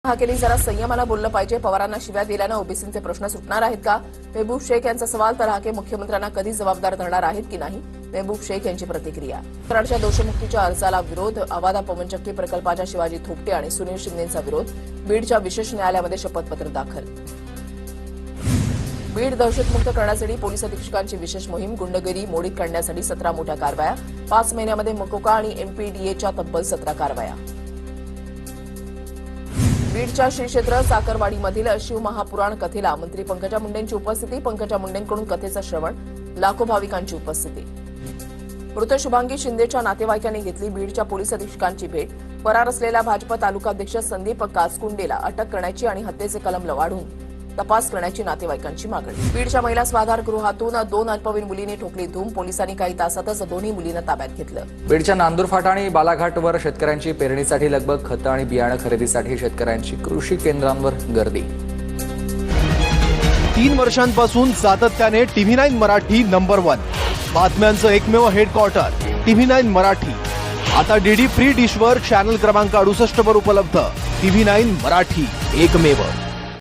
हा केली जरा संयमाला बोललं पाहिजे. पवारांना शिव्या दिल्यानं ओबीसींचे प्रश्न सुटणार आहेत का? महबूब शेख यांचा सवाल. तर हाके मुख्यमंत्र्यांना कधी जबाबदार धरणार आहेत की नाही? महबूब शेख यांची प्रतिक्रिया. कराडच्या दोषमुक्तीच्या अर्जाला विरोध. आवादा पवनचक्की प्रकल्पाच्या शिवाजी थोपटे आणि सुनील शिंदेंचा विरोध. बीडच्या विशेष न्यायालयामध्ये शपथपत्र दाखल. बीड दहशतमुक्त करण्यासाठी पोलीस अधीक्षकांची विशेष मोहीम. गुंडगिरी मोडीत काढण्यासाठी 17 मोठ्या कारवाया. 5 महिन्यामध्ये मकोका आणि एमपीडीएच्या तब्बल 17 कारवाया. बीडच्या श्री क्षेत्र साखरवाडीमधील शिवमहापुराण कथेला मंत्री पंकजा मुंडेंची उपस्थिती. पंकजा मुंडेंकडून कथेचं श्रवण. लाखो भाविकांची उपस्थिती. मृत शुभांगी शिंदेच्या नातेवाईकांनी घेतली बीडच्या पोलीस अधीक्षकांची भेट. फरार असलेल्या भाजप तालुकाध्यक्ष संदीप कासकुंडेला अटक करण्याची आणि हत्येचे कलम वाढवून तपास करण्याची नातेवाईकांची मागणी. बीडच्या महिला स्वाधार गृहातून 2 अल्पवयीन मुलींनी ठोकली धूम. पोलिसांनी काही तासातच दोन्ही मुलींना ताब्यात घेतलं. बीडच्या नांदूर फाटा आणि बालाघाटवर शेतकऱ्यांची पेरणीसाठी लगबग. खतं आणि बियाणं खरेदीसाठी शेतकऱ्यांची कृषी केंद्रांवर गर्दी. 3 वर्षांपासून सातत्याने TV9 मराठी नंबर 1 बातम्यांचं एकमेव हेडक्वार्टर TV9 मराठी. आता डीडी फ्री डिशवर चॅनल क्रमांक 68 वर उपलब्ध. TV9 मराठी, एकमेव.